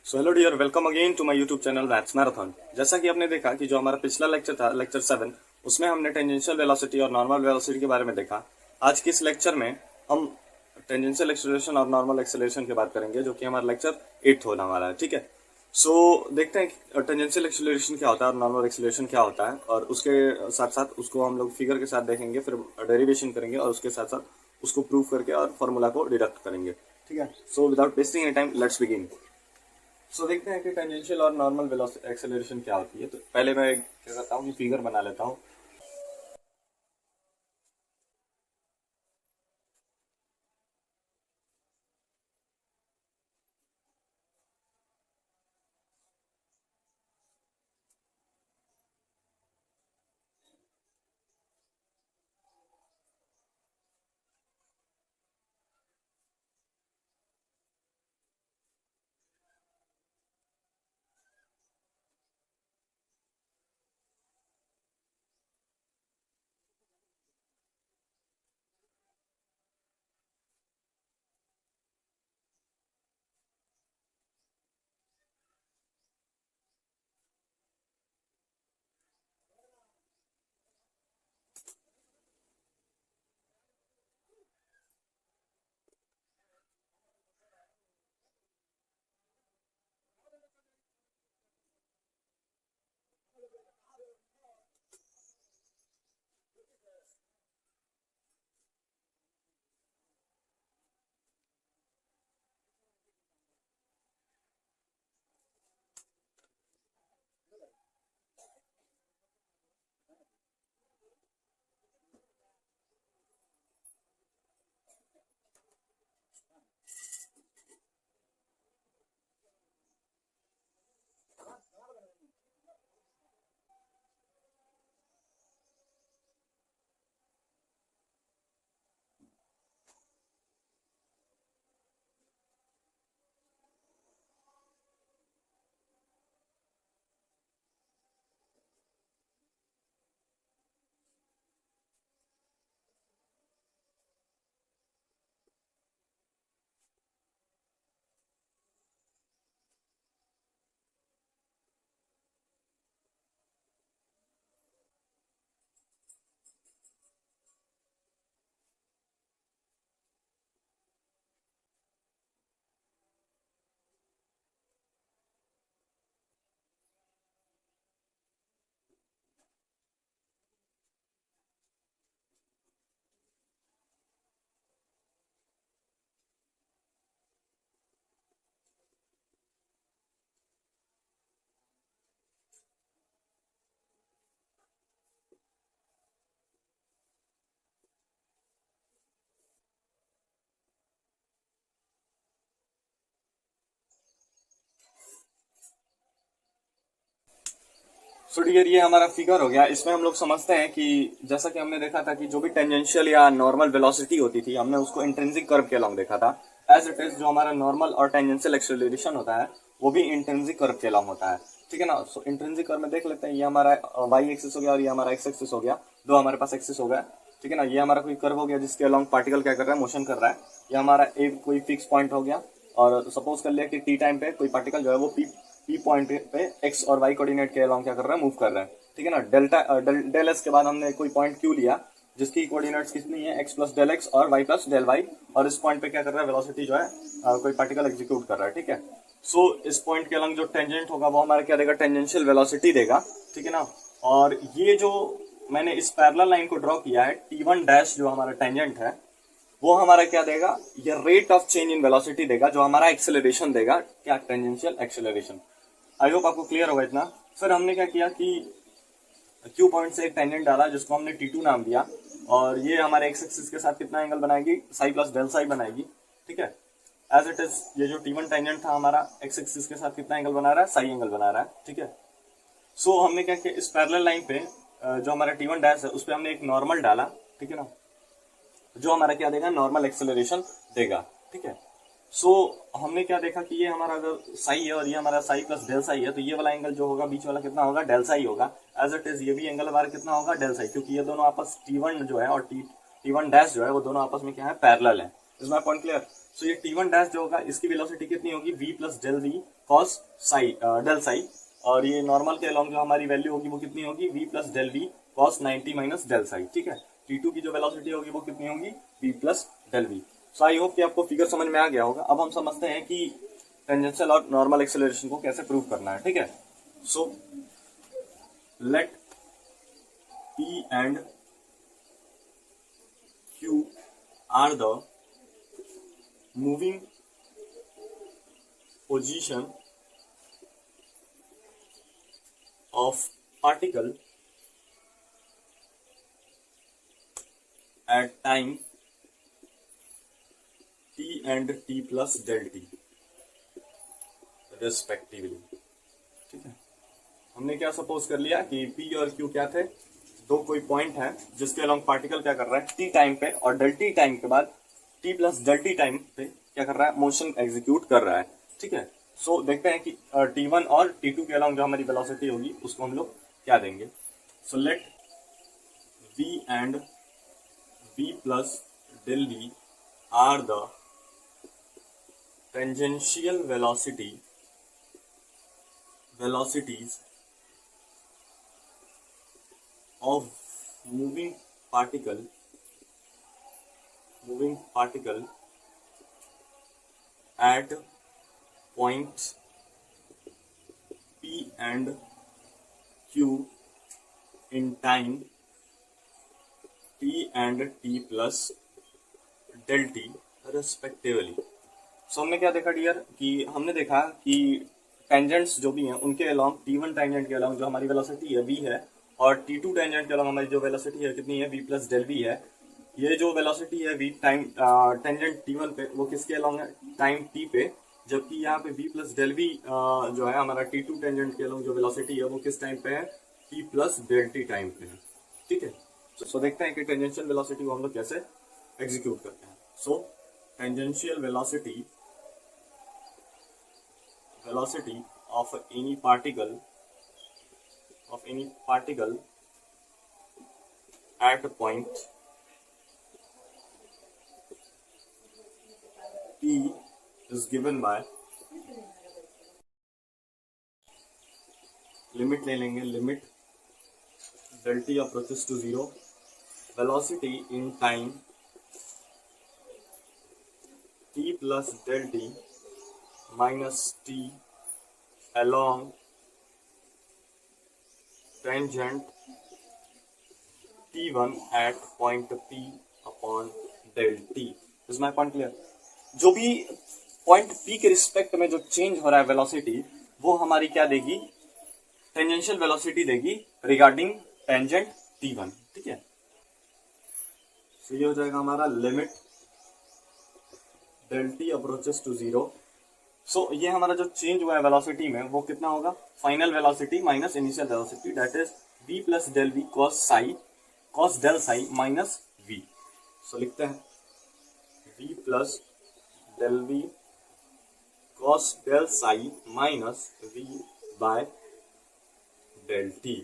So hello dear, welcome again to my YouTube channel maths marathon. जैसा कि आपने देखा कि जो हमारा पिछला लेक्चर था, लेक्चर 7, उसमें हमने टेंजेंशियल वेलोसिटी और नॉर्मल वेलोसिटी के बारे में देखा। आज के इस लेक्चर में हम टेंजेंशियल एक्सेलरेशन और नॉर्मल एक्सेलरेशन की बात करेंगे, जो कि हमारा लेक्चर 8 होने वाला है। ठीक है, सो देखते हैं टेंजेंशियल एक्सेलरेशन क्या होता है और नॉर्मल एक्सेलरेशन क्या होता है, और उसके साथ साथ उसको हम लोग फिगर के साथ देखेंगे, फिर डेरिवेशन करेंगे और उसके साथ साथ उसको प्रूव करके और फॉर्मूला को डिडक्ट करेंगे। ठीक है, so without wasting any time let's begin. So देखते हैं कि टेंजेंशियल और नॉर्मल वेलोसिटी एक्सेलरेशन क्या होती है। तो पहले मैं क्या करता हूँ कि फिगर बना लेता हूँ। सो डियर, ये हमारा फिगर हो गया। इसमें हम लोग समझते हैं कि जैसा कि हमने देखा था कि जो भी टेंजेंशियल या नॉर्मल वेलोसिटी होती थी, हमने उसको इंट्रिंसिक कर्व के अलॉन्ग देखा था। एज इट इज जो हमारा नॉर्मल और टेंजेंशियल एक्सेलरेशन होता है वो भी इंट्रिंसिक कर्व के अलॉन्ग होता है। ठीक है ना। सो इंट्रिंसिक कर्व में देख लेते हैं, ये हमारा वाई एक्सिस हो गया और ये हमारा एक्स एक्सिस हो गया। दो हमारे पास एक्सिस हो गया। ठीक है ना। ये हमारा कोई कर्व हो गया जिसके अलॉन्ग पार्टिकल क्या कर रहा है, मोशन कर रहा है। ये हमारा एक कोई फिक्स पॉइंट हो गया, और सपोज कर लिया कि टी टाइम पे कोई पार्टिकल जो है वो पी पॉइंट पे एक्स और वाई कोऑर्डिनेट के अलॉन्ग क्या कर रहा है, मूव कर रहा है। ठीक है ना। डेल एस के बाद हमने कोई पॉइंट क्यू लिया जिसकी कोऑर्डिनेट्स कितनी है, एक्स प्लस डेल एक्स और वाई प्लस डेल वाई, और इस पॉइंट पे क्या कर रहा है, वेलोसिटी जो है कोई पार्टिकल एग्जीक्यूट कर रहा है। ठीक है। सो इस पॉइंट के अलॉन्ग जो टेंजेंट होगा वो हमारा क्या देगा, टेंजेंशियल वेलोसिटी देगा। ठीक है ना। और ये जो मैंने इस पैरेलल लाइन को ड्रॉ किया है, टी वन डैश जो हमारा टेंजेंट है, वो हमारा क्या देगा, ये rate of change in velocity देगा, जो हमारा एक्सेलरेशन देगा, क्या, टेंजेंशियल एक्सेलरेशन। आई होप आपको क्लियर होगा इतना। फिर हमने क्या किया कि क्यू पॉइंट से एक टेंजेंट डाला जिसको हमने टी टू नाम दिया, और ये हमारे एक्स एक्सिस के साथ कितना एंगल बनाएगी, साई प्लस डेल साई बनाएगी। ठीक है। एज इट इज ये जो टी वन टेंजेंट था हमारा एक्स एक्सिस के साथ कितना एंगल बना रहा है, साई एंगल बना रहा है। ठीक है। सो हमने क्या किया, इस पैरेलल लाइन पे जो हमारा टी वन डैश है उस पर हमने एक नॉर्मल डाला। ठीक है ना, जो हमारा क्या देगा, नॉर्मल एक्सेलरेशन देगा। ठीक है। सो हमने क्या देखा कि ये हमारा अगर साई है और ये हमारा साई प्लस डेल साई है, तो ये वाला एंगल जो होगा बीच वाला कितना होगा, डेल साई होगा। एज इट इज ये भी एंगल हमारा कितना होगा, डेल साई, क्योंकि ये दोनों आपस टी वन जो है और टी वन डैश जो है वो दोनों आपस में क्या है, पैरेलल है। Is my point clear. So ये टी वन डैश जो होगा इसकी वेलोसिटी कितनी होगी, v plus del v cos psi del psi, और ये नॉर्मल के अलॉन्ग जो हमारी वैल्यू होगी वो कितनी होगी, v plus del v cos 90 minus del psi, ठीक है। t2 की जो वेलोसिटी होगी वो कितनी होगी, v plus del v. So I hope कि आपको फिगर समझ में आ गया होगा। अब हम समझते हैं कि टेंजेंशियल और नॉर्मल एक्सेलरेशन को कैसे प्रूव करना है, ठीक है। So let p and q are the moving position of particle at time t and t plus del t respectively, ठीक है। हमने क्या सपोज कर लिया कि p और q क्या थे, दो कोई पॉइंट है जिसके अलॉन्ग पार्टिकल क्या कर रहा है t टाइम पे, और डेल t टाइम के बाद t plus del t time पे क्या कर रहा है, मोशन एग्जीक्यूट कर रहा है, ठीक है। सो देखते हैं कि t1 और t2 के अलॉन्ग जो हमारी वेलोसिटी होगी उसको हम लोग क्या देंगे। So let v and v plus del v are the tangential velocities of moving particle at points p and q in time t and t plus del t respectively। सो हमने क्या देखा डियर, कि हमने देखा कि टेंजेंट्स जो भी हैं उनके अलॉन्ग t1 टेंजेंट के अलॉन्ग जो हमारी वेलोसिटी है v है, और t2 टेंजेंट के अलॉन्ग हमारी जो वेलोसिटी है कितनी है, v प्लस डेल v है। ये जो वेलोसिटी है v टाइम टेंजेंट t1 पे वो किसके अलॉन्ग है, टाइम t पे, जबकि यहाँ पे v प्लस डेल v जो है हमारा t2 टेंजेंट के अलॉन्ग जो वेलोसिटी है वो किस टाइम पे है, t plus del t time पे है, ठीक है। सो देखते हैं कि टेंजेंशियल वेलोसिटी को हम लोग कैसे एग्जीक्यूट करते हैं। So tangential velocity of any particle at a point p is given by, limit ले लेंगे, limit del t approaches to 0, velocity in time t plus del t minus t along tangent t1 at point p upon del t। Is my point clear? जो भी point p के respect में जो change हो रहा है velocity, वो हमारी क्या देगी, टेंजेंशियल वेलोसिटी देगी रिगार्डिंग टेंजेंट t1, ठीक है। तो ये हो जाएगा हमारा limit del t approaches to 0। सो ये हमारा जो चेंज हुआ है वेलोसिटी में वो कितना होगा, final velocity minus initial velocity, that is v plus del v cos del psi minus v। So लिखते हैं v plus del v cos del psi minus v by del t।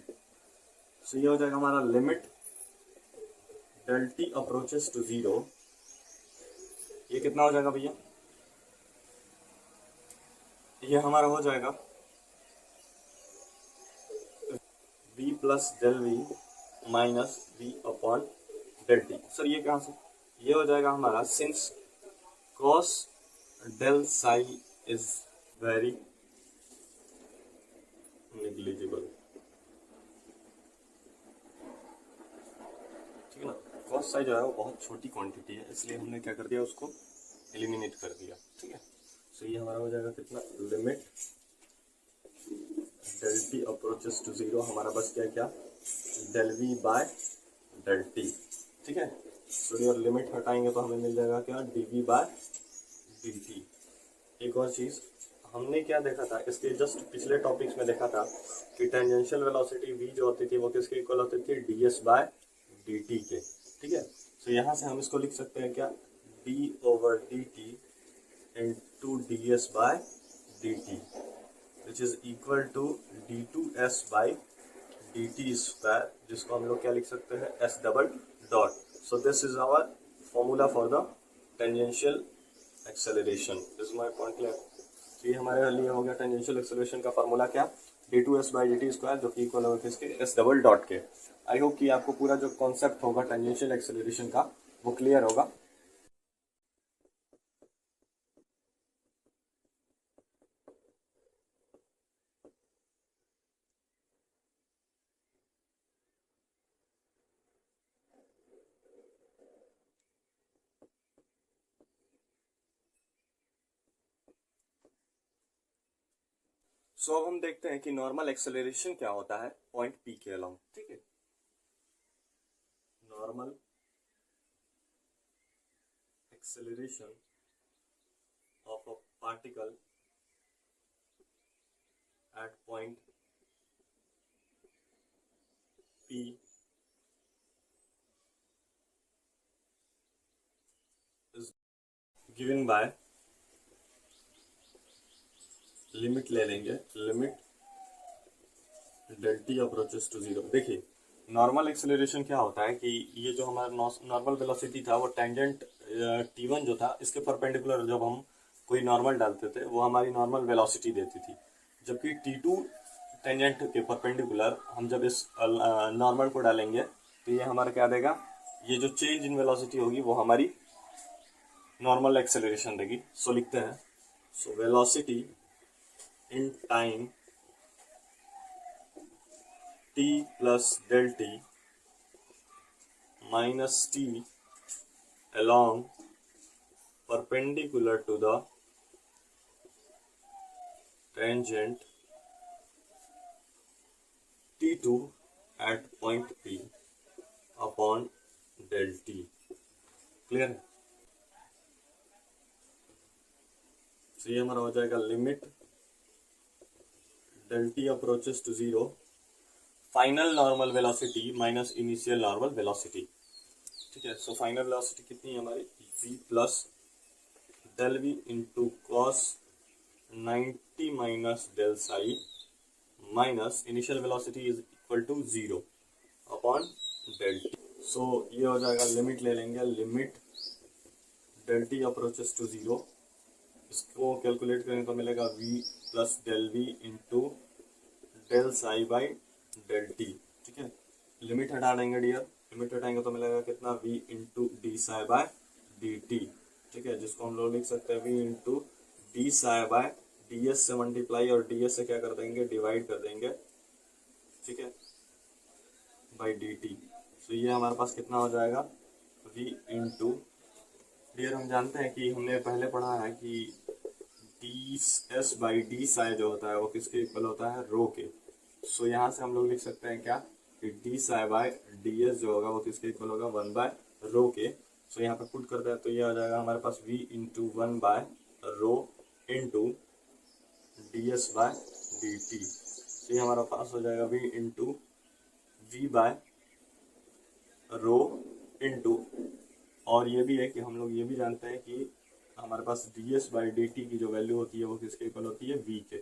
So ये हो जाएगा हमारा limit del t approaches to 0। ये कितना हो जाएगा भैया, ये हमारा हो जाएगा v plus del v minus v upon del t। Sir ये कहाँ से, ये हो जाएगा हमारा since cos del psi is very negligible, ठीक है ना। cos साई जो है वो बहुत छोटी क्वांटिटी है, इसलिए हमने क्या कर दिया, उसको एलिमिनेट कर दिया, ठीक है। तो ये हमारा हो जाएगा कितना, limit del t approaches to 0, हमारा बस क्या del v by del t, ठीक है। सो और लिमिट हटाएंगे तो हमें मिल जाएगा क्या, d v by d t. एक और चीज हमने क्या देखा था, इसके जस्ट पिछले टॉपिक्स में देखा था कि टेंजेंशियल वेलोसिटी v जो होती थी वो किसके इक्वल होती थी, ds बाय dt के, ठीक है। तो यहाँ से हम इसको लिख सकते हैं क्या, d over dt into ds by dt which is equal to d2s by dt square, जिसको हम लोग क्या लिख सकते हैं, s double dot. So this is our formula for the tangential acceleration. Is my point clear? तो ये हमारे लिए हो गया टेंजेंशियल एक्सेलरेशन का फॉर्मूला क्या, d2s/dt², जो कि इक्वल होगा किसके, s डबल डॉट के। आई होप कि आपको पूरा जो कॉन्सेप्ट होगा टेंजेंशियल एक्सेलरेशन का वो क्लियर होगा। सो अब हम देखते हैं कि नॉर्मल एक्सेलरेशन क्या होता है पॉइंट पी के अलोंग। ठीक है, normal acceleration of a particle at point P is given by, limit ले लेंगे, limit del t approaches to zero. देखिए नॉर्मल एक्सेलरेशन क्या होता है कि ये जो हमारा नॉर्मल वेलोसिटी था वो टेंजेंट t1 जो था इसके परपेंडिकुलर जब हम कोई नॉर्मल डालते थे वो हमारी नॉर्मल वेलोसिटी देती थी, जबकि t2 टेंजेंट के परपेंडिकुलर हम जब इस नॉर्मल को डालेंगे तो ये हमारा क्या देगा, ये जो चेंज इन वेलोसिटी होगी वो हमारी नॉर्मल एक्सेलरेशन देगी। सो लिखते हैं, so velocity in time t plus del t minus t along perpendicular to the tangent t2 at point P upon del t। Clear है? तो ये हमारा हो जाएगा limit del t approaches to zero, final normal velocity minus initial normal velocity. ठीक है, so final velocity कितनी है हमारी, v plus del v into cos 90 minus del psi minus initial velocity is equal to zero upon del t. So ये हो जाएगा, limit ले लेंगे, limit del t approaches to zero, इसको कैलकुलेट करें तो मिलेगा v plus del v into del psi by del t. ठीक है, लिमिट हटा देंगे डियर, लिमिट हटाएंगे तो मिलेगा कितना, v into d psi by d t. ठीक है, जिसको हम लोग लिख सकते हैं v into d psi by d s से मल्टीप्लाई और डी एस से क्या कर देंगे, डिवाइड कर देंगे। ठीक है, बाई डी टी। तो ये हमारे पास कितना हो जाएगा, v इंटू, डियर हम जानते हैं कि हमने पहले पढ़ा है कि D s by D Sai जो होता है वो किसके इक्वल होता है, रो के। सो यहाँ से हम लोग लिख सकते हैं क्या, कि d psi by d s जो होगा वो किसके इक्वल होगा, 1 बाय रो के। सो यहाँ पे पुट करते हैं तो ये आ जाएगा हमारे पास v into 1 by rho into d s by d t. तो ये हमारा पास हो जाएगा v into v by rho into, और ये भी है कि हम लोग ये भी जानते हैं कि हमारे पास d s by d t की जो वैल्यू होती है वो किसके इक्वल होती है, v के।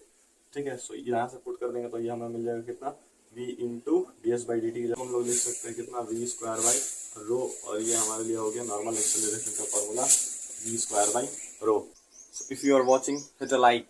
ठीक है, सो यहाँ से पुट कर देंगे तो ये हमें मिल जाएगा कितना, v into d s by d T, हम लोग लिख सकते हैं कितना, v स्क्वायर बाई रो, और ये हमारे लिए हो गया नॉर्मल एक्सेलरेशन का formula v square by rho. If you are watching, hit a like.